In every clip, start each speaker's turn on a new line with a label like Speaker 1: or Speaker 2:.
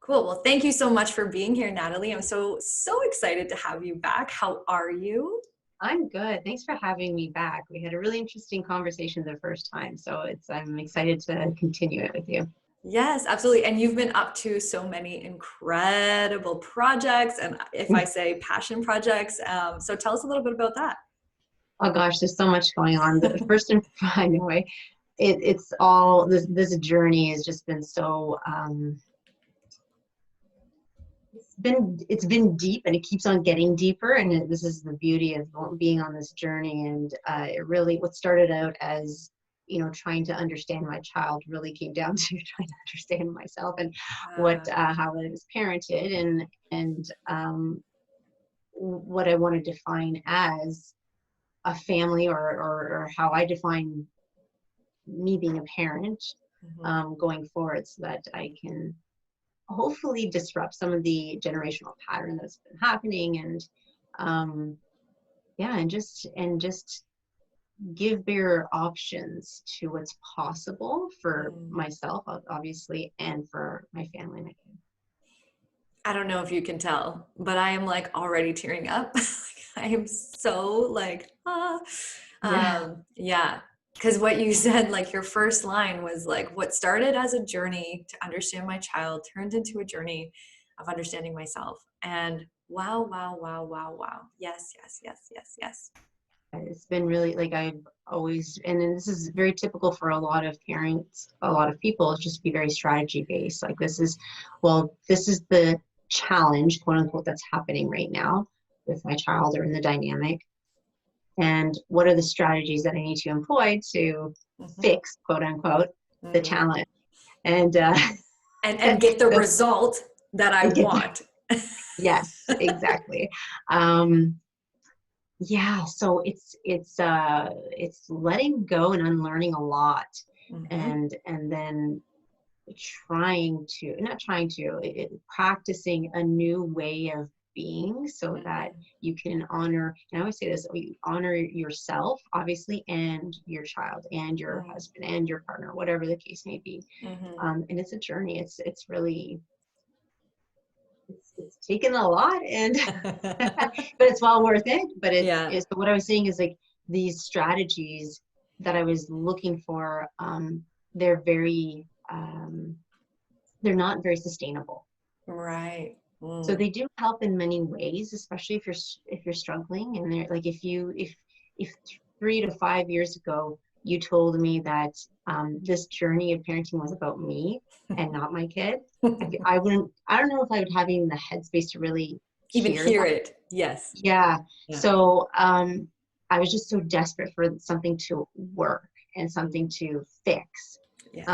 Speaker 1: Cool. Well, thank you so much for being here, Natalie. I'm so excited to have you back. How are you?
Speaker 2: I'm good. Thanks for having me back. We had a really interesting conversation the first time, so I'm excited to continue it with you.
Speaker 1: Yes, absolutely. And you've been up to so many incredible projects, and if I say passion projects, so tell us a little bit about that.
Speaker 2: Oh gosh, there's so much going on. The first and anyway, it's all this journey has just been so it's been deep, and it keeps on getting deeper, and this is the beauty of being on this journey. And it really, what started out as trying to understand my child really came down to trying to understand myself and how I was parented, and what I want to define as a family, or how I define me being a parent going forward, so that I can hopefully disrupt some of the generational pattern that's been happening, and just give bigger options to what's possible for myself, obviously, and for my family and my kids.
Speaker 1: I don't know if you can tell, but I am like already tearing up. I am so like, yeah. Because what you said, like your first line was like, what started as a journey to understand my child turned into a journey of understanding myself. And wow, wow, wow, wow, wow. Yes, yes, yes, yes, yes.
Speaker 2: It's been really, like, I've always, and then this is very typical for a lot of parents, a lot of people, it's just be very strategy based. Like, this is the challenge, quote unquote, that's happening right now with my child, or in the dynamic. And what are the strategies that I need to employ to fix, quote unquote, the challenge, and
Speaker 1: get the result that I want.
Speaker 2: Yes, exactly. Yeah, so it's letting go and unlearning a lot, and then practicing a new way of being, so that you can honor, and I always say this, you honor yourself, obviously, and your child and your husband and your partner, whatever the case may be. And it's a journey. It's really, it's taken a lot, and but it's well worth it. But it's what I was saying is, like, these strategies that I was looking for, they're very they're not very sustainable.
Speaker 1: Right.
Speaker 2: So they do help in many ways, especially if you're struggling. And they're like, if 3 to 5 years ago you told me that this journey of parenting was about me and not my kid, I don't know if I would have even the headspace to really
Speaker 1: even hear
Speaker 2: that.
Speaker 1: it. Yes.
Speaker 2: Yeah. So I was just so desperate for something to work and something to fix.
Speaker 1: Yes.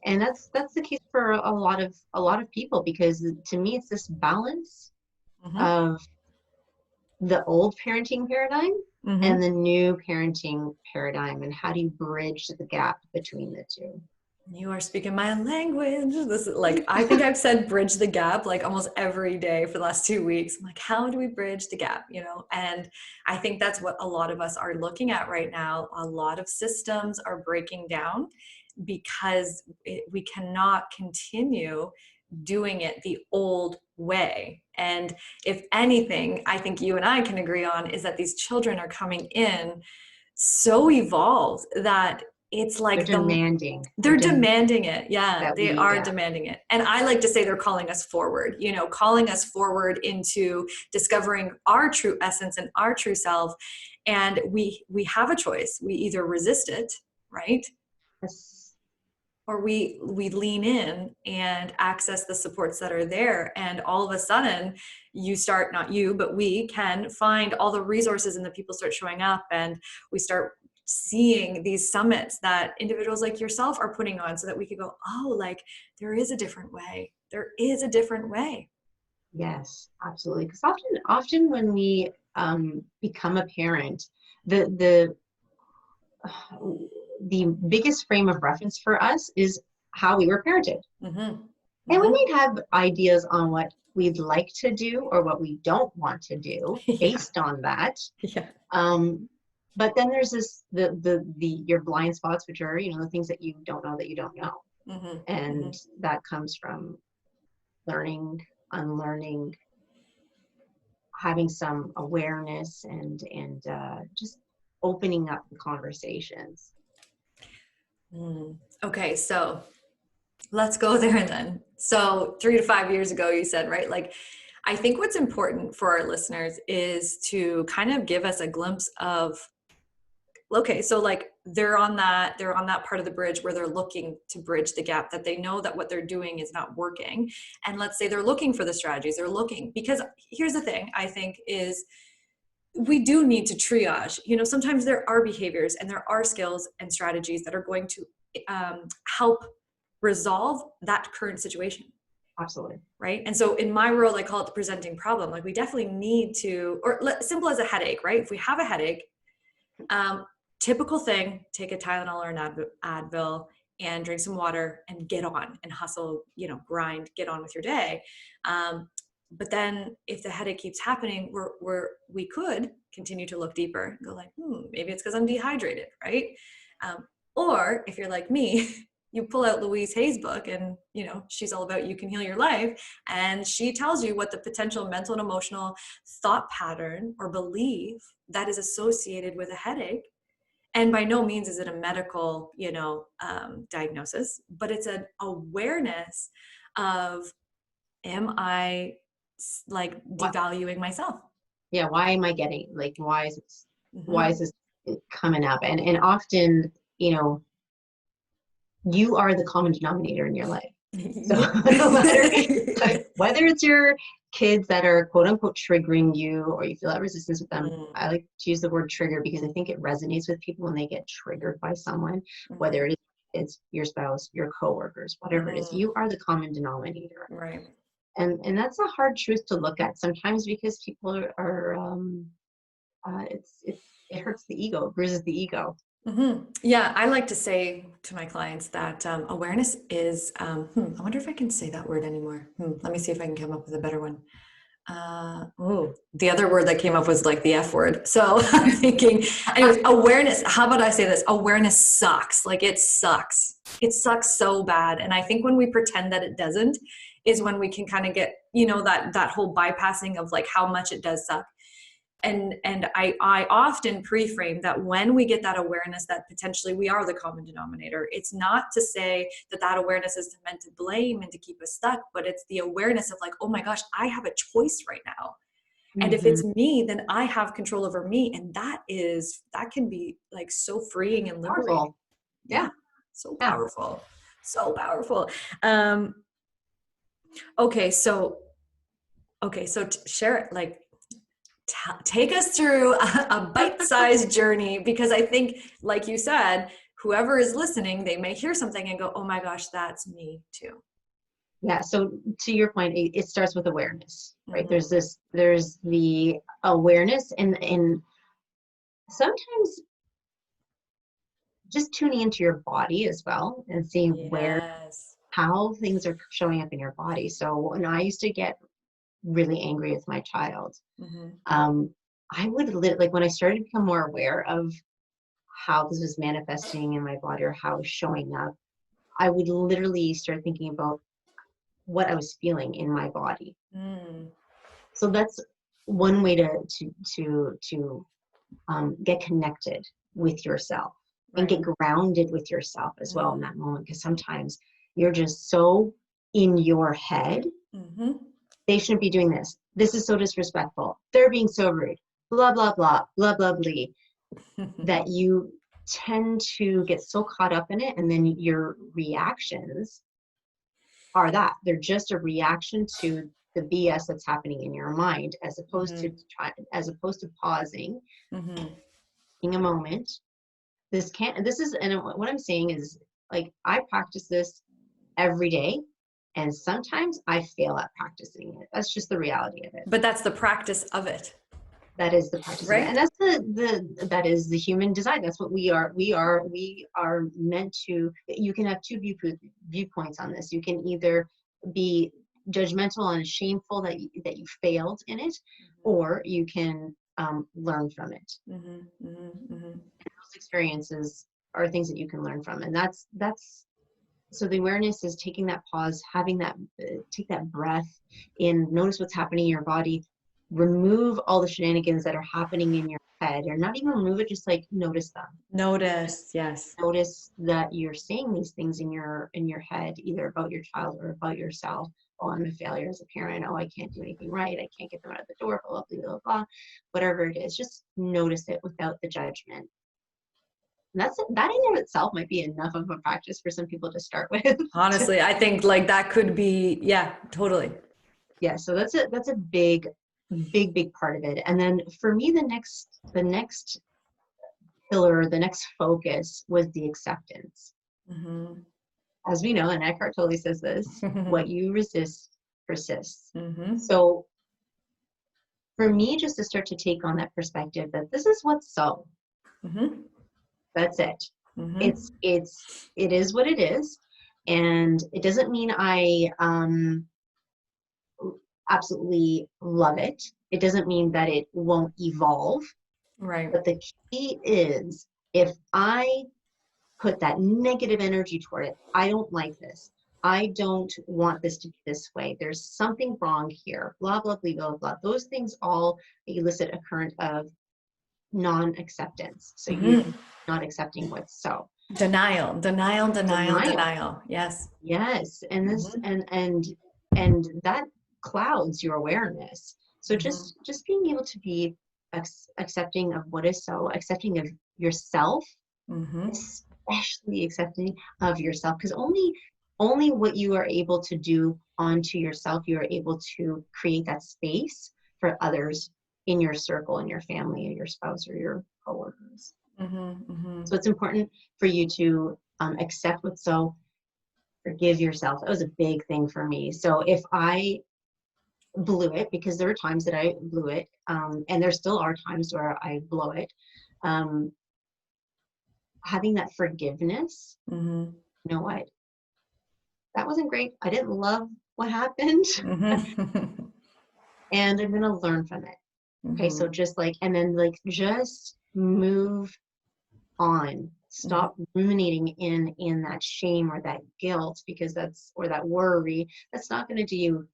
Speaker 2: And that's the case for a lot of people, because to me it's this balance of the old parenting paradigm and the new parenting paradigm, and how do you bridge the gap between the two?
Speaker 1: You are speaking my language. This is like, I think I've said bridge the gap like almost every day for the last 2 weeks. I'm like, how do we bridge the gap? And I think that's what a lot of us are looking at right now. A lot of systems are breaking down because we cannot continue doing it the old way. And if anything, I think you and I can agree on is that these children are coming in so evolved that it's like
Speaker 2: they're demanding.
Speaker 1: They're demanding it. Yeah, they are demanding it. And I like to say they're calling us forward, calling us forward into discovering our true essence and our true self. And we have a choice. We either resist it, right?
Speaker 2: Yes.
Speaker 1: Or we lean in and access the supports that are there. And all of a sudden you start, not you, but we can find all the resources, and the people start showing up, and we start seeing these summits that individuals like yourself are putting on, so that we could go, oh, like there is a different way. There is a different way.
Speaker 2: Yes, absolutely. Because often when we become a parent, the biggest frame of reference for us is how we were parented. And we might have ideas on what we'd like to do or what we don't want to do based on that. But then there's this your blind spots, which are the things that you don't know that you don't know. And that comes from learning, unlearning, having some awareness, and just opening up the conversations.
Speaker 1: Okay, so let's go there then. So 3 to 5 years ago, you said, right? Like, I think what's important for our listeners is to kind of give us a glimpse of, okay, so like they're on that part of the bridge where they're looking to bridge the gap, that they know that what they're doing is not working. And let's say they're looking for the strategies, they're looking, because here's the thing, I think, is we do need to triage. Sometimes there are behaviors and there are skills and strategies that are going to help resolve that current situation.
Speaker 2: Absolutely.
Speaker 1: Right. And so in my world, I call it the presenting problem. Like, we definitely need to, or simple as a headache, right? If we have a headache, typical thing, take a Tylenol or an Advil and drink some water and get on and hustle, grind, get on with your day. But then if the headache keeps happening, we could continue to look deeper and go like, maybe it's because I'm dehydrated, right? Or if you're like me, you pull out Louise Hay's book, and she's all about You Can Heal Your Life, and she tells you what the potential mental and emotional thought pattern or belief that is associated with a headache. And by no means is it a medical diagnosis, but it's an awareness of, am I like devaluing myself?
Speaker 2: Yeah, why am I getting, like, why is this coming up? And often, you are the common denominator in your life. So no matter whether it's your kids that are quote unquote triggering you, or you feel that resistance with them, I like to use the word trigger because I think it resonates with people when they get triggered by someone, whether it's your spouse, your coworkers, whatever it is. You are the common denominator.
Speaker 1: Right.
Speaker 2: And that's a hard truth to look at sometimes, because people are it hurts the ego, bruises the ego.
Speaker 1: Yeah, I like to say to my clients that awareness is, I wonder if I can say that word anymore. Let me see if I can come up with a better one. The other word that came up was like the F word. So I'm thinking, anyways, awareness. How about I say this? Awareness sucks. Like, it sucks. It sucks so bad. And I think when we pretend that it doesn't is when we can kind of get, that whole bypassing of like how much it does suck. And I often pre-frame that when we get that awareness that potentially we are the common denominator, it's not to say that awareness is meant to blame and to keep us stuck, but it's the awareness of like, oh my gosh, I have a choice right now. And if it's me, then I have control over me. And that can be like so freeing and liberating.
Speaker 2: Powerful. Yeah.
Speaker 1: So powerful. So powerful. Okay. So share it, like, take us through a bite-sized journey, because I think, like you said, whoever is listening, they may hear something and go, oh my gosh, that's me too.
Speaker 2: Yeah. So to your point, it starts with awareness, right? There's the awareness, and sometimes just tuning into your body as well and seeing how things are showing up in your body. So when I used to get really angry with my child, I would like, when I started to become more aware of how this was manifesting in my body or how it was showing up, I would literally start thinking about what I was feeling in my body. So that's one way to get connected with yourself, and get grounded with yourself as well in that moment, because sometimes you're just so in your head. They shouldn't be doing this. This is so disrespectful. They're being so rude. Blah, blah, blah, blah, blah, blah, that you tend to get so caught up in it. And then your reactions are that. They're just a reaction to the BS that's happening in your mind, as opposed to pausing, taking a moment. And what I'm saying is, like, I practice this every day. And sometimes I fail at practicing it. That's just the reality of it.
Speaker 1: But that's the practice of it.
Speaker 2: That is the practice of it. And that's that is the human design. That's what we are. We are meant to. You can have two viewpoints on this. You can either be judgmental and shameful that you failed in it, or you can learn from it. And those experiences are things that you can learn from, and that's So the awareness is taking that pause, having that, take that breath in, notice what's happening in your body, remove all the shenanigans that are happening in your head, or not even remove it, just like notice them.
Speaker 1: Notice, yes.
Speaker 2: Notice that you're saying these things in your head, either about your child or about yourself. Oh, I'm a failure as a parent. Oh, I can't do anything right. I can't get them out of the door, blah, blah, blah, blah, blah. Whatever it is, just notice it without the judgment. And that in and of itself might be enough of a practice for some people to start with.
Speaker 1: Honestly, I think like that could be, yeah, totally.
Speaker 2: Yeah, so that's a big part of it. And then for me, the next pillar, the next focus was the acceptance.
Speaker 1: Mm-hmm.
Speaker 2: As we know, and Eckhart Tolle says this, what you resist persists.
Speaker 1: Mm-hmm.
Speaker 2: So for me, just to start to take on that perspective that this is what's so.
Speaker 1: Mm-hmm.
Speaker 2: That's it.
Speaker 1: Mm-hmm.
Speaker 2: It is what it is. And it doesn't mean I absolutely love it. It doesn't mean that it won't evolve.
Speaker 1: Right.
Speaker 2: But the key is, if I put that negative energy toward it, I don't like this. I don't want this to be this way. There's something wrong here. Blah, blah, blah, blah, blah. Those things all elicit a current of non-acceptance. So you're not accepting what's so.
Speaker 1: Denial. Yes.
Speaker 2: Yes. And this, and that clouds your awareness. So just being able to be accepting of what is so, accepting of yourself, especially accepting of yourself, because only what you are able to do onto yourself, you are able to create that space for others in your circle, in your family, or your spouse, or your coworkers. So it's important for you to accept what's so, forgive yourself. That was a big thing for me. So if I blew it, because there were times that I blew it, and there still are times where I blow it, having that forgiveness, you know what? That wasn't great. I didn't love what happened. And I'm going to learn from it. Okay. So just like, and then like, just move on. Stop ruminating in that shame or that guilt, because or that worry, that's not going to do you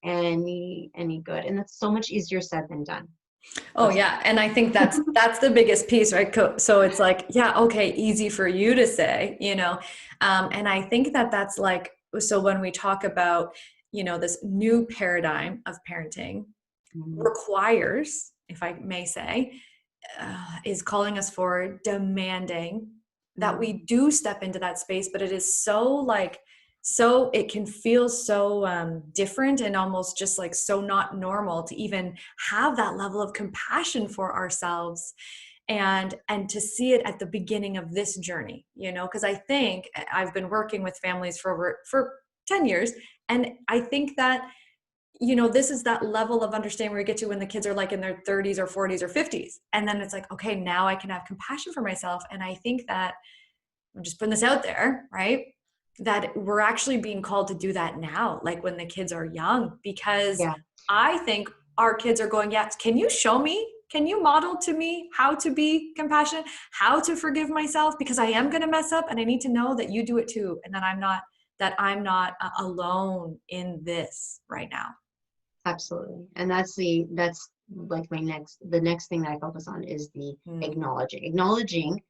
Speaker 2: any good. And that's so much easier said than done.
Speaker 1: Oh yeah. And I think that's the biggest piece, right? So it's like, yeah, okay, easy for you to say, and I think that's like, so when we talk about, this new paradigm of parenting requires, if I may say, is calling us forward, demanding that we do step into that space, but it is so it can feel so different and almost just like so not normal to even have that level of compassion for ourselves and to see it at the beginning of this journey, because I think I've been working with families for 10 years. And I think that, this is that level of understanding where you get to when the kids are like in their 30s or 40s or 50s. And then it's like, okay, now I can have compassion for myself. And I think that I'm just putting this out there, right? That we're actually being called to do that now, like when the kids are young, because I think our kids are going, yeah, can you show me? Can you model to me how to be compassionate, how to forgive myself? Because I am going to mess up and I need to know that you do it too. And that I'm not alone in this right now.
Speaker 2: Absolutely. And that's like the next thing that I focus on is the acknowledging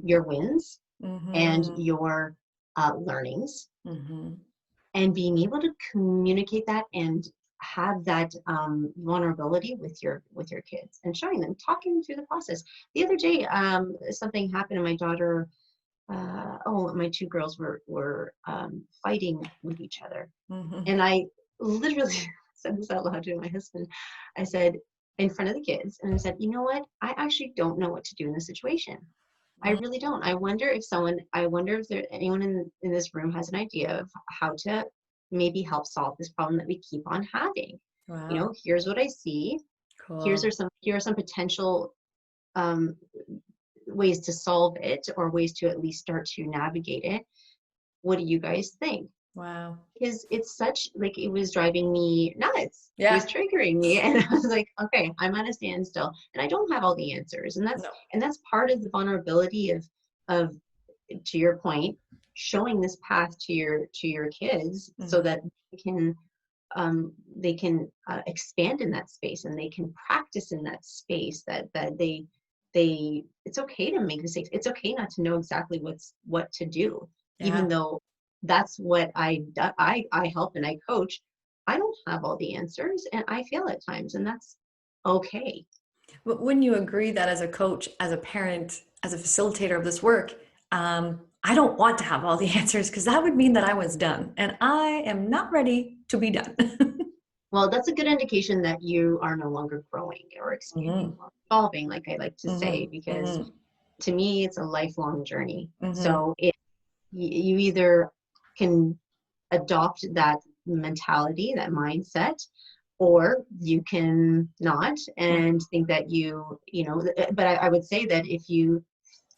Speaker 2: your wins and your learnings, and being able to communicate that and have that vulnerability with your kids and showing them, talking through the process. The other day, something happened, and my daughter, my two girls were fighting with each other, and I literally said this out loud to my husband. I said, in front of the kids, and I said, you know what? I actually don't know what to do in this situation. I really don't. I wonder if anyone in this room has an idea of how to maybe help solve this problem that we keep on having.
Speaker 1: Wow.
Speaker 2: Here's what I see.
Speaker 1: Cool.
Speaker 2: Here are some potential ways to solve it, or ways to at least start to navigate it. What do you guys think?
Speaker 1: Wow.
Speaker 2: Because it's such, like, it was driving me nuts.
Speaker 1: Yeah.
Speaker 2: It was triggering me. And I was like, okay, I'm at a standstill and I don't have all the answers. And that's part of the vulnerability of, to your point, showing this path to your kids so that they can expand in that space, and they can practice in that space, that they it's okay to make mistakes. It's okay not to know exactly what to do, even though that's what I help and I coach. I don't have all the answers, and I fail at times, and that's okay.
Speaker 1: But wouldn't you agree that as a coach, as a parent, as a facilitator of this work, I don't want to have all the answers, because that would mean that I was done, and I am not ready to be done.
Speaker 2: Well, that's a good indication that you are no longer growing or expanding or evolving, like I like to say, because to me, it's a lifelong journey. So you either can adopt that mentality, that mindset, or you can not and think that but I would say that if you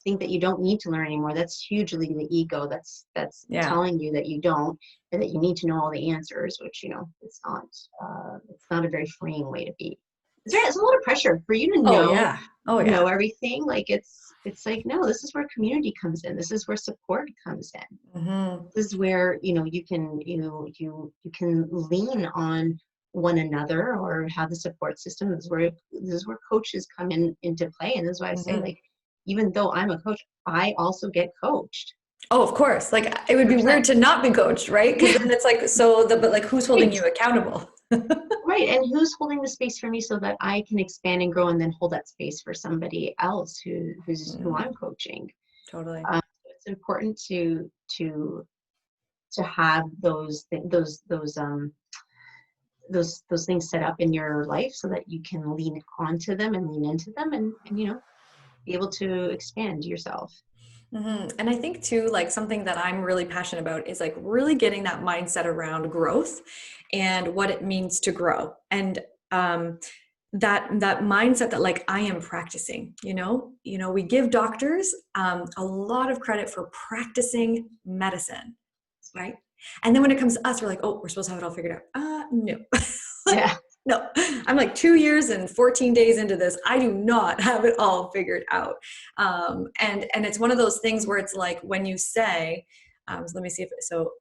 Speaker 2: think that you don't need to learn anymore, that's hugely the ego that's telling you that you don't, and that you need to know all the answers, which it's not a very freeing way to be. It's a lot of pressure for you to know everything. Like it's like, no, this is where community comes in. This is where support comes in. This is where you can lean on one another, or have the support system. This is where coaches come into play. And this is why I say, like, even though I'm a coach, I also get coached.
Speaker 1: Oh, of course. Like, it would be 100%. Weird to not be coached, right? Because then it's like, but like, who's holding you accountable?
Speaker 2: Right. And who's holding the space for me so that I can expand and grow, and then hold that space for somebody else who I'm coaching.
Speaker 1: Totally.
Speaker 2: It's important to have those things set up in your life so that you can lean onto them and lean into them, and be able to expand yourself.
Speaker 1: And I think too, like, something that I'm really passionate about is like really getting that mindset around growth and what it means to grow. And that mindset that, like, I am practicing, we give doctors a lot of credit for practicing medicine, right? And then when it comes to us, we're like, oh, we're supposed to have it all figured out. No.
Speaker 2: Yeah.
Speaker 1: No, I'm like 2 years and 14 days into this. I do not have it all figured out. And it's one of those things where it's like, when you say, so let me see so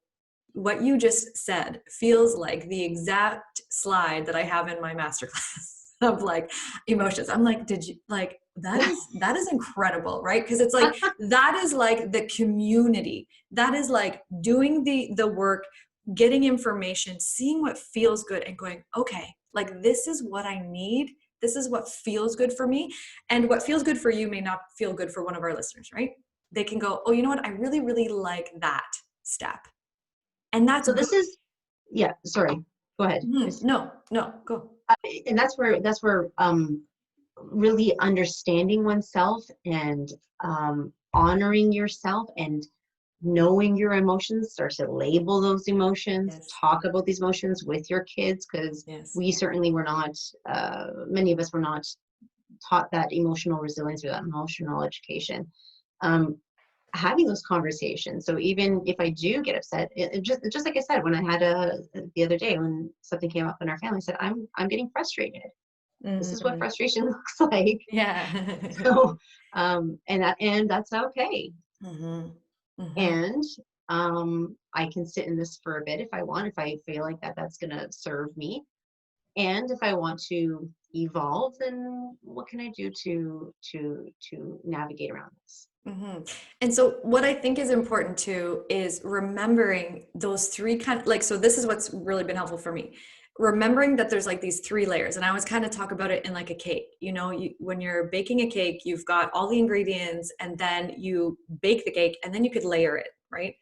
Speaker 1: what you just said feels like the exact slide that I have in my masterclass of like emotions. I'm like, did you like, that is incredible, right? Because it's like, that is like the community. That is like doing the work, getting information, seeing what feels good, and going, okay, like, this is what I need. This is what feels good for me. And what feels good for you may not feel good for one of our listeners, right? They can go, oh, you know what? I really, really like that step. And that's
Speaker 2: so. This is, yeah. Sorry. Go ahead.
Speaker 1: No, go.
Speaker 2: And that's where really understanding oneself and honoring yourself and knowing your emotions, start to label those emotions, talk about these emotions with your kids, because we certainly were not, many of us were not taught that emotional resilience or that emotional education. Having those conversations. So even if I do get upset, just like I said, when I had the other day when something came up in our family, I said, I'm getting frustrated. This is what frustration looks like.
Speaker 1: Yeah.
Speaker 2: So, and that's okay. And I can sit in this for a bit if I want, if I feel like that's going to serve me. And if I want to evolve, then what can I do to navigate around this?
Speaker 1: And so what I think is important too is remembering those three so this is what's really been helpful for me. Remembering that there's like these 3 layers, and I always kind of talk about it in like a cake. When you're baking a cake, you've got all the ingredients, and then you bake the cake, and then you could layer it, right?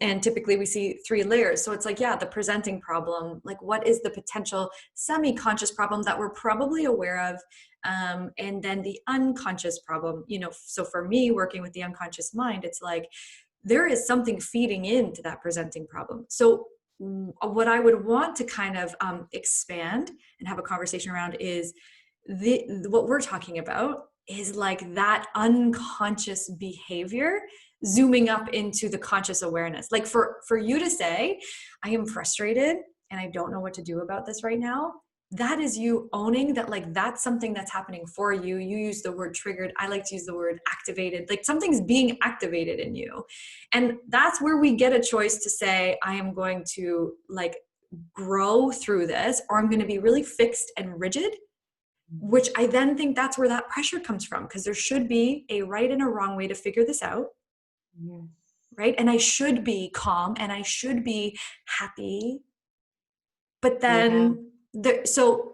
Speaker 1: And typically we see 3 layers. So it's like, the presenting problem, like, what is the potential semi-conscious problem that we're probably aware of? And then the unconscious problem, so for me, working with the unconscious mind, it's like, there is something feeding into that presenting problem. So what I would want to kind of expand and have a conversation around is what we're talking about is like that unconscious behavior zooming up into the conscious awareness. Like for you to say, I am frustrated and I don't know what to do about this right now. that is you owning that, like, that's something that's happening for you. You use the word triggered. I like to use the word activated. Like, something's being activated in you. And that's where we get a choice to say, I am going to like grow through this, or I'm going to be really fixed and rigid, which I then think that's where that pressure comes from, because there should be a right and a wrong way to figure this out.
Speaker 2: Yes.
Speaker 1: Right. And I should be calm and I should be happy. But then so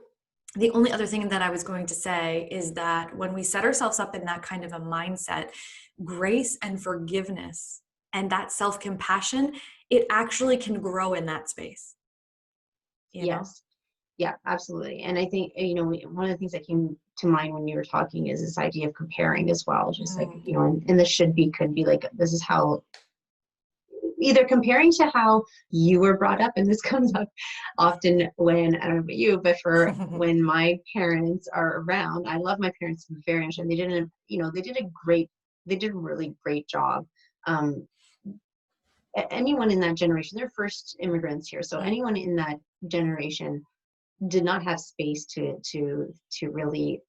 Speaker 1: the only other thing that I was going to say is that when we set ourselves up in that kind of a mindset, grace and forgiveness and that self-compassion, it actually can grow in that space. You know?
Speaker 2: Yes. Yeah, absolutely. And I think, one of the things that came to mind when you were talking is this idea of comparing as well. Just like, and this should be, could be like, this is how, either comparing to how you were brought up, and this comes up often when, I don't know about you, but for when my parents are around. I love my parents very much, and they did a really great job. Anyone in that generation, they're first immigrants here, so anyone in that generation did not have space to really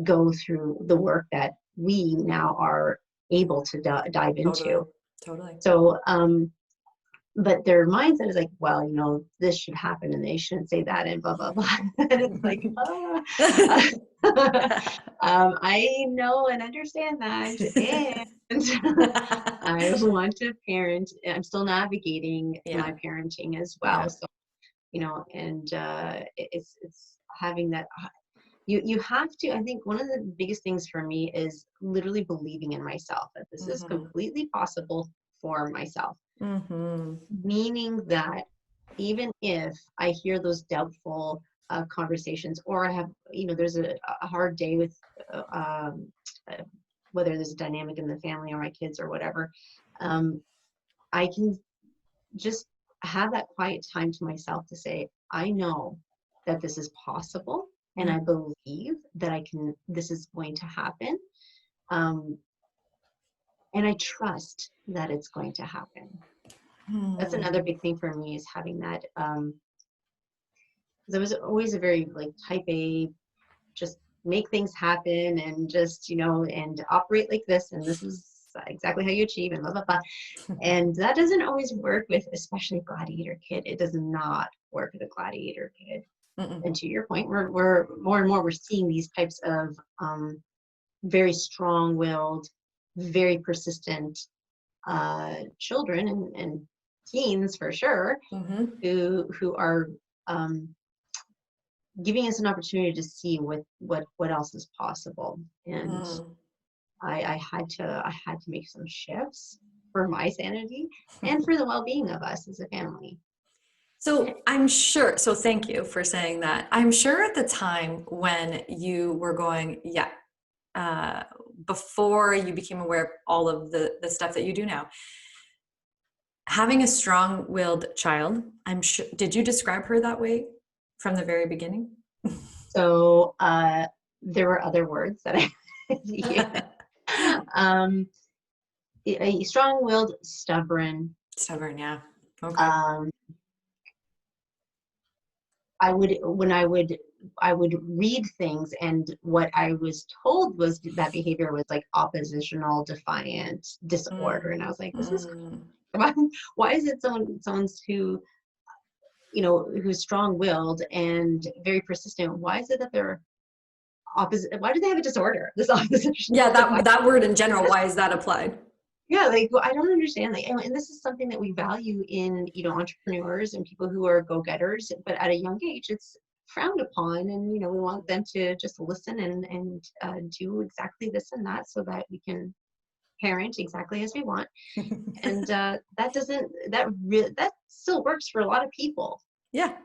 Speaker 2: go through the work that we now are able to dive into.
Speaker 1: Totally.
Speaker 2: So, but their mindset is like, well, this should happen and they shouldn't say that and blah, blah, blah. And it's like, I know and understand that. And I want to parent. I'm still navigating my parenting as well. So, and it's having that. You have to, I think one of the biggest things for me is literally believing in myself, that this is completely possible for myself. Meaning that even if I hear those doubtful conversations, or I have, there's a hard day with whether there's a dynamic in the family or my kids or whatever, I can just have that quiet time to myself to say, I know that this is possible, and I believe that this is going to happen. And I trust that it's going to happen. That's another big thing for me, is having that, because I was always a very like type A, just make things happen and just, and operate like this, and this is exactly how you achieve, and blah, blah, blah. And that doesn't always work with, especially a Gladiator kid. It does not work with a Gladiator kid. And to your point, we're more and more, we're seeing these types of very strong-willed, very persistent children and teens, for sure, who are giving us an opportunity to see what else is possible. And I had to make some shifts for my sanity and for the well-being of us as a family.
Speaker 1: So I'm sure, so thank you for saying that. I'm sure at the time when you were going, before you became aware of all of the stuff that you do now, having a strong-willed child, I'm sure, did you describe her that way from the very beginning?
Speaker 2: So there were other words that strong-willed, stubborn.
Speaker 1: Stubborn, yeah. Okay.
Speaker 2: I would read things, and what I was told was that behavior was like oppositional, defiant, disorder. And I was like, this is, why is it someone's who, who's strong-willed and very persistent, why is it that they're opposite? Why do they have a disorder? This opposition.
Speaker 1: Yeah, that word in general, why is that applied?
Speaker 2: Yeah, I don't understand. And this is something that we value in, entrepreneurs and people who are go-getters, but at a young age, it's frowned upon, and, we want them to just listen and do exactly this and that, so that we can parent exactly as we want. And that still works for a lot of people.
Speaker 1: Yeah.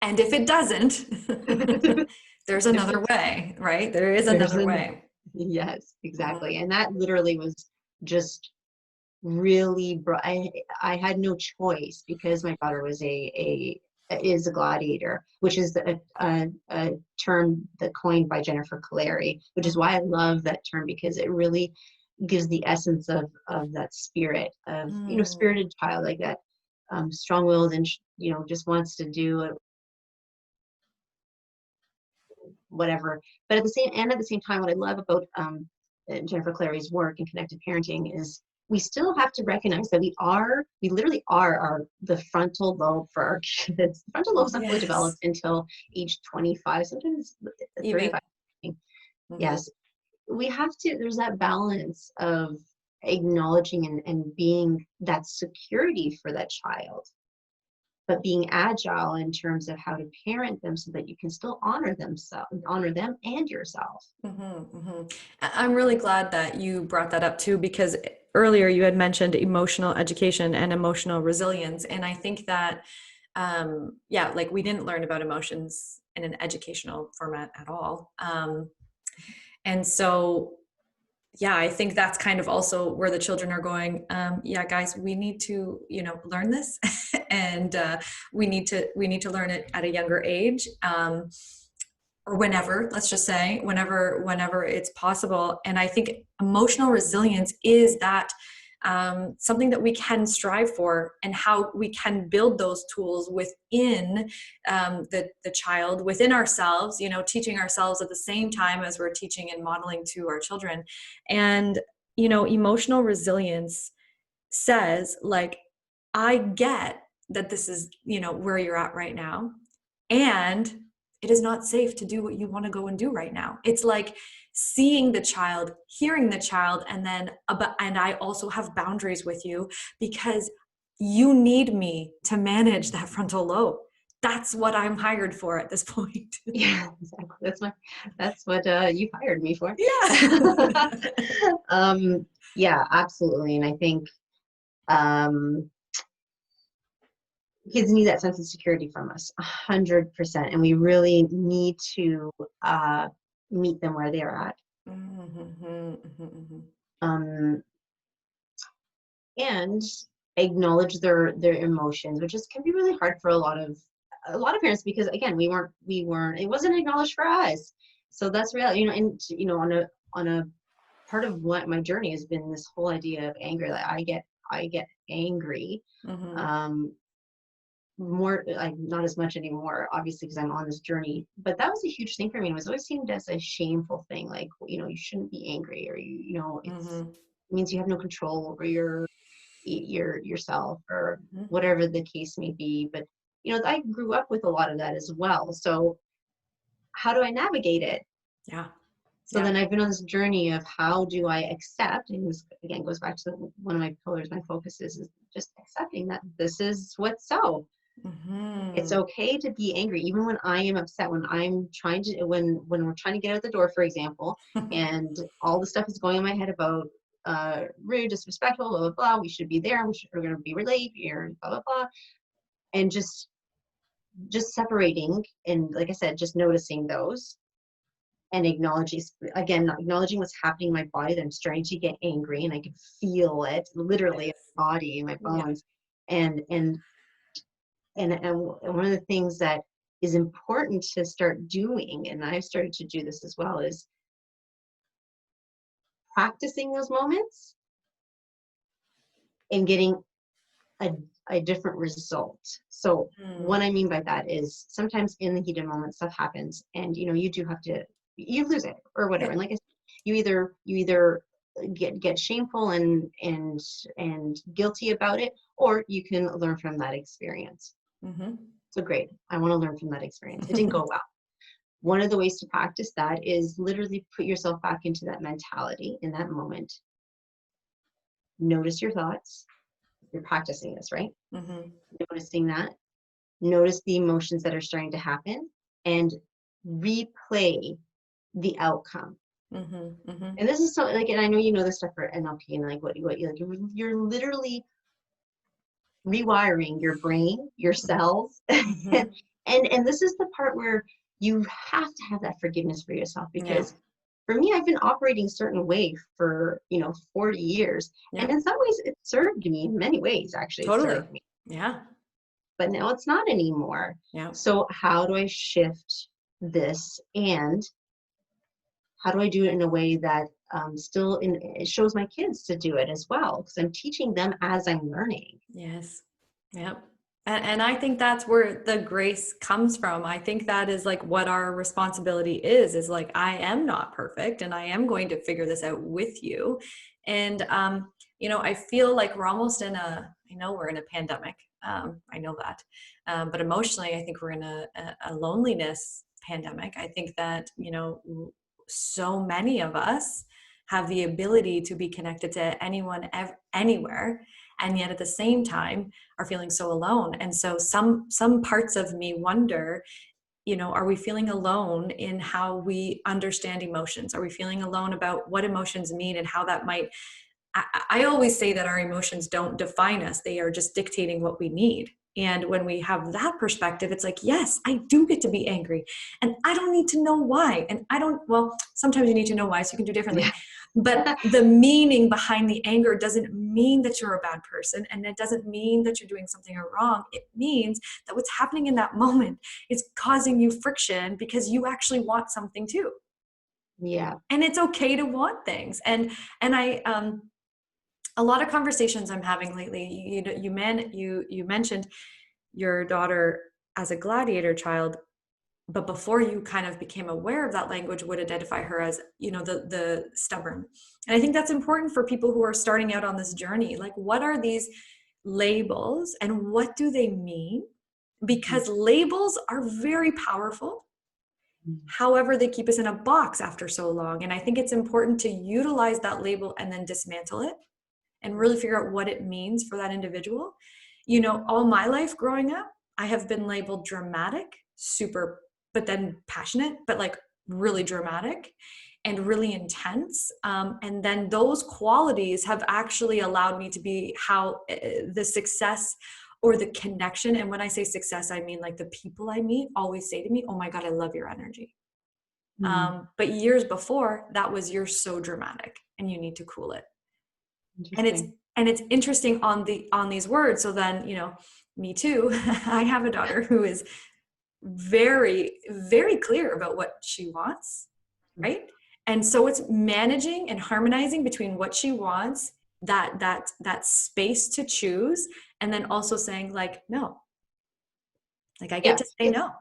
Speaker 1: And if it doesn't, there's another way, right? There is another way.
Speaker 2: Yes, exactly. And that literally was just really, I had no choice, because my daughter is a gladiator, which is a term that coined by Jennifer Kolari, which is why I love that term, because it really gives the essence of that spirit of, spirited child, like that, strong-willed, and just wants to do whatever. But at the same time, what I love about Jennifer Kolari's work in connected parenting is we still have to recognize that we literally are the frontal lobe for our kids. The frontal lobe is not fully
Speaker 1: Yes.
Speaker 2: developed until age 25, sometimes
Speaker 1: Even.
Speaker 2: 35.
Speaker 1: Mhm.
Speaker 2: Yes, we have to, there's that balance of acknowledging and being that security for that child, but being agile in terms of how to parent them so that you can still honor them and yourself.
Speaker 1: I'm really glad that you brought that up too, because earlier you had mentioned emotional education and emotional resilience. And I think that, yeah, like we didn't learn about emotions in an educational format at all. And so, yeah, I think that's kind of also where the children are going. Yeah, guys, we need to, learn this, and we need to learn it at a younger age. Or whenever, let's just say, whenever it's possible. And I think emotional resilience is that, something that we can strive for, and how we can build those tools within, the child, within ourselves, teaching ourselves at the same time as we're teaching and modeling to our children. And emotional resilience says, like, I get that this is, where you're at right now, and it is not safe to do what you want to go and do right now. It's like seeing the child, hearing the child, and then, and I also have boundaries with you, because you need me to manage that frontal lobe. That's what I'm hired for at this point.
Speaker 2: Yeah, exactly. That's what you hired me for.
Speaker 1: Yeah.
Speaker 2: um, yeah, absolutely. And I think um, kids need that sense of security from us, 100%. And we really need to meet them where they're at. Um, and acknowledge their emotions, which can be really hard for a lot of parents, because again, it wasn't acknowledged for us. So that's real, and on a part of what my journey has been, this whole idea of anger, that I get angry, um more, like, not as much anymore, obviously, because I'm on this journey. But that was a huge thing for me. It was always seen as a shameful thing, like, you shouldn't be angry, or it means you have no control over yourself, or whatever the case may be. But I grew up with a lot of that as well. So how do I navigate it?
Speaker 1: Yeah.
Speaker 2: So
Speaker 1: Yeah.
Speaker 2: then I've been on this journey of how do I accept, and this again goes back to one of my pillars, my focus is just accepting that this is what's so. It's okay to be angry, even when I am upset, when when we're trying to get out the door, for example, and all the stuff is going in my head about rude, disrespectful, blah blah blah. We should be there. We're going to be late. Here, blah blah blah, and just separating, and like I said, just noticing those, and acknowledging what's happening in my body, that I'm starting to get angry, and I can feel it literally in my body, in my
Speaker 1: Yeah.
Speaker 2: bones, and one of the things that is important to start doing, and I've started to do this as well, is practicing those moments and getting a, a different result. So what I mean by that is, sometimes in the heated moment stuff happens, and you do have to, you lose it or whatever.
Speaker 1: Yeah.
Speaker 2: And like I said, you either get shameful and guilty about it, or you can learn from that experience. So great, I want to learn from that experience. It didn't go well. One of the ways to practice that is literally put yourself back into that mentality in that moment. Notice your thoughts. You're practicing this, right? Noticing that. Notice the emotions that are starting to happen, and replay the outcome. And this is so, like, and I know you know this stuff for NLP, and like what you like, you're literally rewiring your brain, your cells. And this is the part where you have to have that forgiveness for yourself,
Speaker 1: Yeah.
Speaker 2: because for me, I've been operating a certain way for 40 years, and
Speaker 1: Yeah.
Speaker 2: in some ways it served me. In many ways, actually, it
Speaker 1: Totally.
Speaker 2: served me,
Speaker 1: Yeah.
Speaker 2: but now it's not anymore.
Speaker 1: Yeah.
Speaker 2: So how do I shift this, and how do I do it in a way that it shows my kids to do it as well, because I'm teaching them as I'm learning.
Speaker 1: Yes. Yep. And I think that's where the grace comes from. I think that is like what our responsibility is like, I am not perfect and I am going to figure this out with you. And, I feel like we're almost I know we're in a pandemic. I know that. But emotionally, I think we're in a loneliness pandemic. I think that, so many of us have the ability to be connected to anyone, anywhere. And yet at the same time, are feeling so alone. And so some parts of me wonder, are we feeling alone in how we understand emotions? Are we feeling alone about what emotions mean and how that might, I always say that our emotions don't define us. They are just dictating what we need. And when we have that perspective, it's like, yes, I do get to be angry and I don't need to know why. And well, sometimes you need to know why so you can do differently.
Speaker 2: Yeah.
Speaker 1: But the meaning behind the anger doesn't mean that you're a bad person. And it doesn't mean that you're doing something wrong. It means that what's happening in that moment is causing you friction because you actually want something too.
Speaker 2: Yeah.
Speaker 1: And it's okay to want things. And a lot of conversations I'm having lately, you mentioned your daughter as a gladiator child, but before you kind of became aware of that language, would identify her as, the stubborn. And I think that's important for people who are starting out on this journey. Like, what are these labels and what do they mean? Because labels are very powerful. However, they keep us in a box after so long. And I think it's important to utilize that label and then dismantle it and really figure out what it means for that individual. All my life growing up, I have been labeled dramatic, super, but then passionate, but like really dramatic and really intense. And then those qualities have actually allowed me to be how the success or the connection. And when I say success, I mean like the people I meet always say to me, oh my God, I love your energy. But years before, that was, you're so dramatic and you need to cool it. And it's interesting on these words. So then, me too, I have a daughter who is very, very clear about what she wants, right? And so it's managing and harmonizing between what she wants, that space to choose, and then also saying like, no, like I get to say no.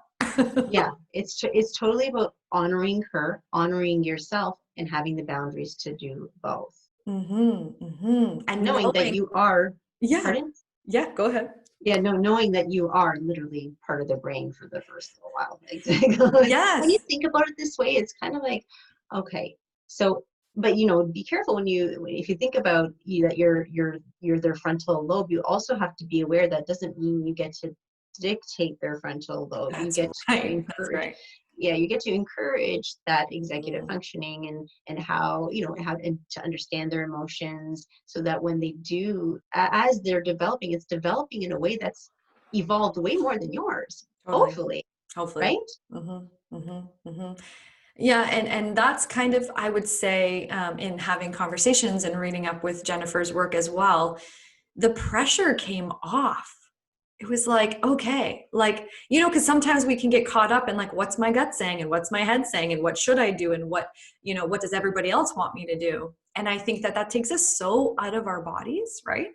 Speaker 2: Yeah, it's totally about honoring her, honoring yourself, and having the boundaries to do both.
Speaker 1: And
Speaker 2: knowing that you are,
Speaker 1: yeah,
Speaker 2: pardon?
Speaker 1: Yeah, go ahead.
Speaker 2: Yeah, no, knowing that you are literally part of the brain for the first little while. Exactly.
Speaker 1: Yes.
Speaker 2: When you think about it this way, it's kind of like, okay, so, but be careful if you think about that you're their frontal lobe, you also have to be aware that doesn't mean you get to dictate their frontal lobe. You get to encourage.
Speaker 1: That's right.
Speaker 2: Yeah, you get to encourage that executive functioning and how and to understand their emotions, so that when they do, as they're developing, it's developing in a way that's evolved way more than yours.
Speaker 1: Totally.
Speaker 2: Hopefully, right?
Speaker 1: Yeah, and that's kind of, I would say, in having conversations and reading up with Jennifer's work as well, the pressure came off. It was like, okay, like, because sometimes we can get caught up in like, what's my gut saying and what's my head saying and what should I do and what does everybody else want me to do? And I think that takes us so out of our bodies, right?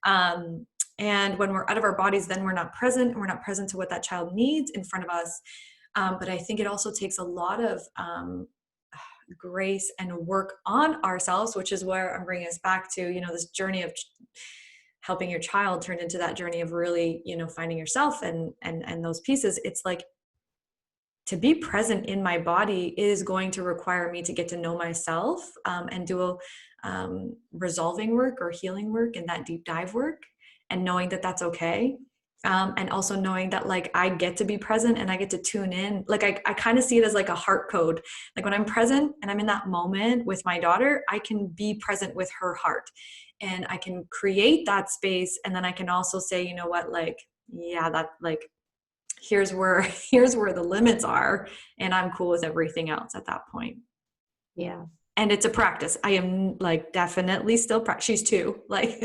Speaker 1: And when we're out of our bodies, then we're not present. We're not present to what that child needs in front of us. But I think it also takes a lot of grace and work on ourselves, which is where I'm bringing us back to, this journey of helping your child turn into that journey of really, finding yourself and those pieces. It's like, to be present in my body is going to require me to get to know myself and do resolving work or healing work and that deep dive work, and knowing that that's okay. And also knowing that like I get to be present and I get to tune in. Like I kind of see it as like a heart code. Like when I'm present and I'm in that moment with my daughter, I can be present with her heart and I can create that space. And then I can also say, you know what, like, yeah, that like, here's where the limits are. And I'm cool with everything else at that point.
Speaker 2: Yeah.
Speaker 1: And it's a practice. I am like definitely still she's 2, like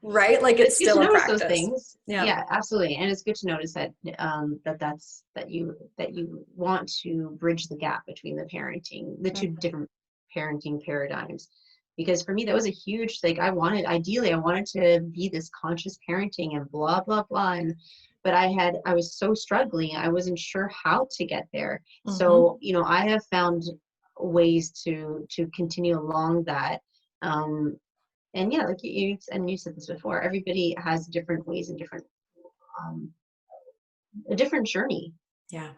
Speaker 1: right? Like it's still a practice.
Speaker 2: Those things.
Speaker 1: Yeah.
Speaker 2: Yeah, absolutely. And it's good to notice that that you want to bridge the gap between the two different parenting paradigms. because for me that was a huge, like, ideally I wanted to be this conscious parenting and blah blah blah, and but I was so struggling, I wasn't sure how to get there.
Speaker 1: Mm-hmm.
Speaker 2: So I have found ways to continue along that. And yeah, like you said this before, everybody has different ways and different um, a different journey.
Speaker 1: Yeah.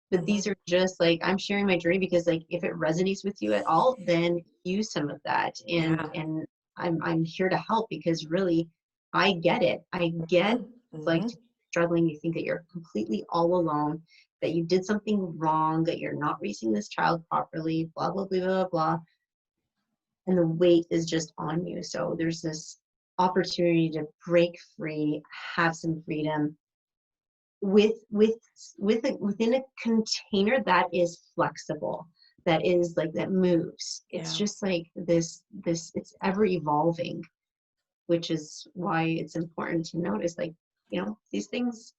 Speaker 2: But
Speaker 1: Mm-hmm.
Speaker 2: these are just like, I'm sharing my journey because, like, if it resonates with you at all, then use some of that. And
Speaker 1: Yeah.
Speaker 2: I'm here to help, because really I get it. I get
Speaker 1: Mm-hmm.
Speaker 2: like
Speaker 1: Mm-hmm.
Speaker 2: struggling. You think that you're completely all alone, that you did something wrong, that you're not raising this child properly, blah blah blah blah blah, and the weight is just on you. So there's this opportunity to break free, have some freedom, with within a container that is flexible, that is like, that moves. It's
Speaker 1: Yeah.
Speaker 2: just like this it's ever evolving, which is why it's important to notice, like, these things.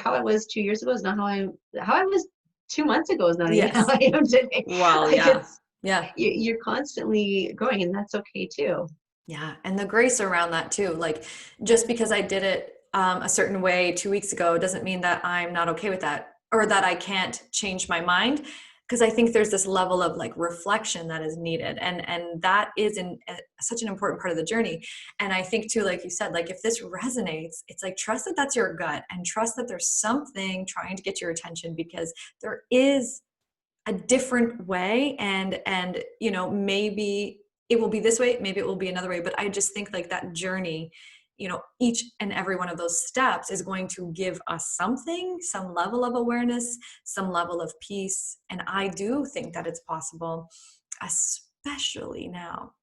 Speaker 2: How I was 2 years ago is not how I was 2 months ago is not even how
Speaker 1: Yes.
Speaker 2: I am today.
Speaker 1: Well,
Speaker 2: Like,
Speaker 1: yeah. Yeah.
Speaker 2: you're constantly growing, and that's okay too.
Speaker 1: Yeah. And the grace around that too. Like, just because I did it a certain way 2 weeks ago doesn't mean that I'm not okay with that, or that I can't change my mind. Because I think there's this level of like reflection that is needed. And that is such an important part of the journey. And I think too, like you said, like if this resonates, it's like, trust that that's your gut, and trust that there's something trying to get your attention, because there is a different way. And maybe it will be this way, maybe it will be another way, but I just think like that journey, each and every one of those steps is going to give us something, some level of awareness, some level of peace. And I do think that it's possible, especially now,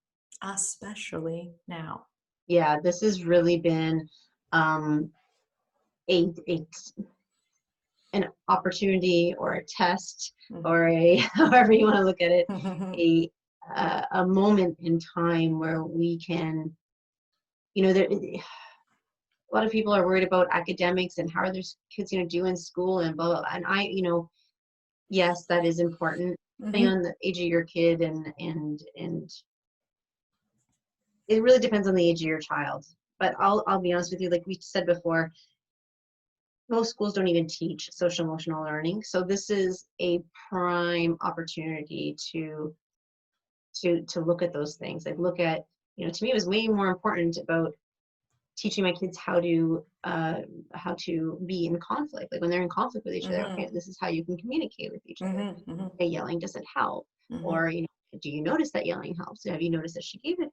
Speaker 1: especially now.
Speaker 2: Yeah, this has really been um a an opportunity, or a test, or
Speaker 1: Mhm.
Speaker 2: a however you want to look at it, a a moment in time where we can, a lot of people are worried about academics and how are their kids going to do in school and blah, blah, blah. And yes, that is important, depending
Speaker 1: Mhm.
Speaker 2: on the age of your kid, and it really depends on the age of your child. But I'll be honest with you, like we said before, most schools don't even teach social emotional learning. So this is a prime opportunity to look at those things. Like, look at, to me it was way more important about teaching my kids how to be in conflict. Like, when they're in conflict with each other, okay,
Speaker 1: Mhm.
Speaker 2: this is how you can communicate with each other.
Speaker 1: Mhm. Mhm.
Speaker 2: Okay, yelling doesn't help.
Speaker 1: Mhm.
Speaker 2: Or, do you notice that yelling helps? Have you noticed that she gave it,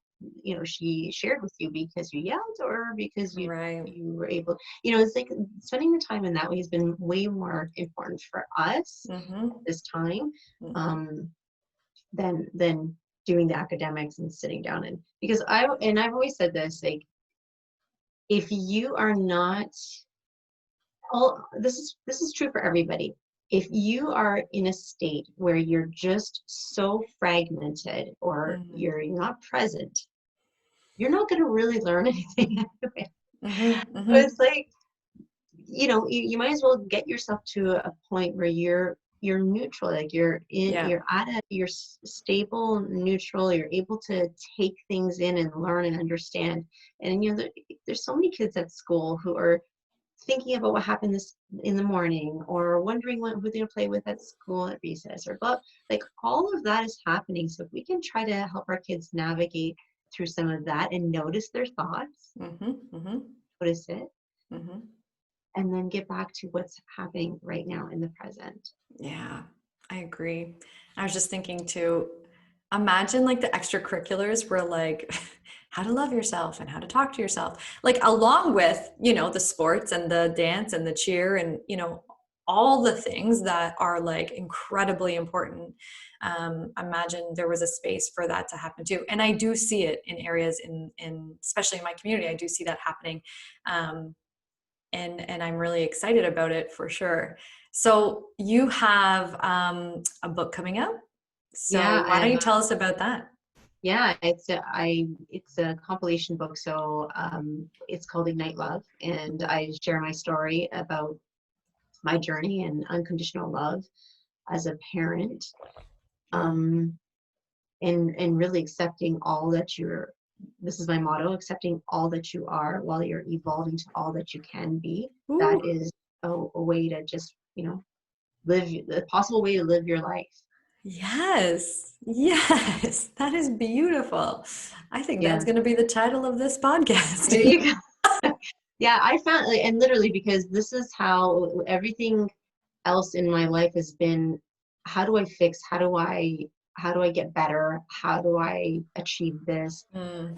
Speaker 2: she shared with you because you yelled, or because you
Speaker 1: Right.
Speaker 2: you were able, it's like spending the time in that way has been way more important for us at
Speaker 1: Mhm.
Speaker 2: this time,
Speaker 1: Mhm.
Speaker 2: um, than doing the academics and sitting down. And because I've always said this, like, if you are not, all this is true for everybody. If you are in a state where you're just so fragmented, or
Speaker 1: Mhm.
Speaker 2: you're not present, you're not going to really learn anything anyway.
Speaker 1: Mhm.
Speaker 2: So it's
Speaker 1: Mhm.
Speaker 2: like, you might as well get yourself to a point where you're neutral, like
Speaker 1: Yeah.
Speaker 2: you're stable, neutral, you're able to take things in and learn and understand. And there's so many kids at school who are thinking about what happened this in the morning, or wondering who they're going to play with at school at recess, or but like, all of that is happening. So if we can try to help our kids navigate through some of that and notice their thoughts,
Speaker 1: Mhm. Mhm.
Speaker 2: notice it,
Speaker 1: Mhm.
Speaker 2: and then get back to what's happening right now in the present.
Speaker 1: Yeah, I agree. I was just thinking too, imagine like the extracurriculars were like how to love yourself and how to talk to yourself, like along with, the sports and the dance and the cheer and, all the things that are like incredibly important. Imagine there was a space for that to happen too. And I do see it in areas especially in my community, I do see that happening. Um, and I'm really excited about it for sure. So you have a book coming out. So
Speaker 2: Yeah,
Speaker 1: why don't you tell us about that?
Speaker 2: yeah, it's a compilation book. So it's called Ignite Love, and I share my story about my journey and unconditional love as a parent. Um, and really accepting all that you're, this is my motto, accepting all that you are while you're evolving to all that you can be.
Speaker 1: Ooh.
Speaker 2: That is a way to just, live the possible way to live your life.
Speaker 1: Yes. Yes. That is beautiful. I think
Speaker 2: Yeah.
Speaker 1: that's going to be the title of this
Speaker 2: There
Speaker 1: podcast.
Speaker 2: you go. Yeah, I found, like, and literally because this is how everything else in my life has been. How do I fix? How do I get better? How do I achieve this?
Speaker 1: Mm.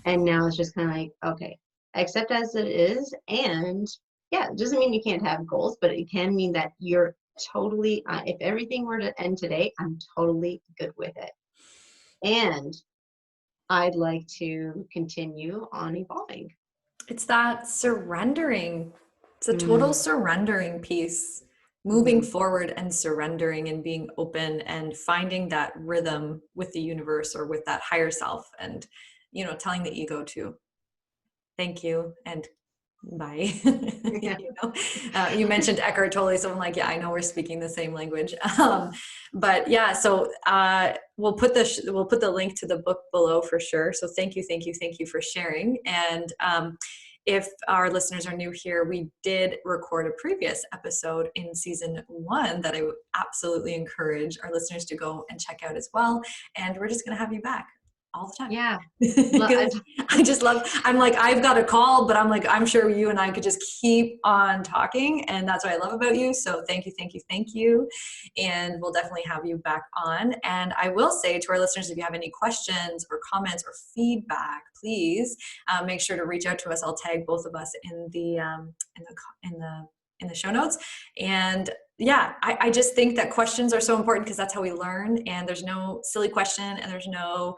Speaker 2: And now it's just kind of like, okay, accept as it is. And yeah, it doesn't mean you can't have goals, but it can mean that you're totally, if everything were to end today, I'm totally good with it. And I'd like to continue on evolving.
Speaker 1: It's that surrendering. It's a total
Speaker 2: Mm,
Speaker 1: surrendering piece. Moving
Speaker 2: mhm.
Speaker 1: forward and surrendering and being open and finding that rhythm with the universe or with that higher self, and telling the ego to thank you and bye.
Speaker 2: Yeah.
Speaker 1: You mentioned Eckhart Tolle, so I'm like, yeah, I know we're speaking the same language. But yeah, so we'll put the link to the book below for sure. So thank you for sharing. And if our listeners are new here, we did record a previous episode in season 1 that I would absolutely encourage our listeners to go and check out as well. And we're just going to have you back all the time.
Speaker 2: Yeah.
Speaker 1: Because I just love, I'm like, I've got a call, but I'm like, I'm sure you and I could just keep on talking. And that's what I love about you. So thank you. And we'll definitely have you back on. And I will say to our listeners, if you have any questions or comments or feedback, please make sure to reach out to us. I'll tag both of us in the show notes. And yeah, I just think that questions are so important because that's how we learn, and there's no silly question, and there's no,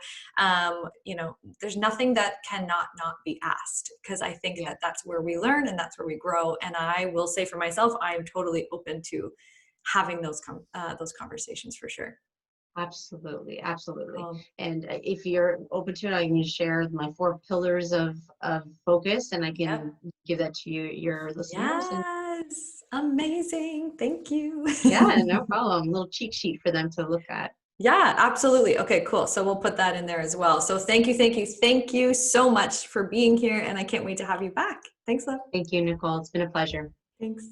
Speaker 1: there's nothing that cannot not be asked, because I think
Speaker 2: Yeah,
Speaker 1: that that's where we learn and that's where we grow. And I will say for myself, I'm totally open to having those conversations for sure.
Speaker 2: absolutely. Absolutely.
Speaker 1: Um,
Speaker 2: And if you're open to it, I can share my 4 pillars of focus, and I
Speaker 1: yep.
Speaker 2: can give that to your listeners. And
Speaker 1: Yes. Amazing. Thank you.
Speaker 2: yeah, no problem. A little cheat sheet for them to look at.
Speaker 1: Yeah, absolutely. Okay, cool. So we'll put that in there as well. So thank you so much for being here. And I can't wait to have you back. Thanks, love.
Speaker 2: Thank you, Nicole. It's been a pleasure.
Speaker 1: Thanks.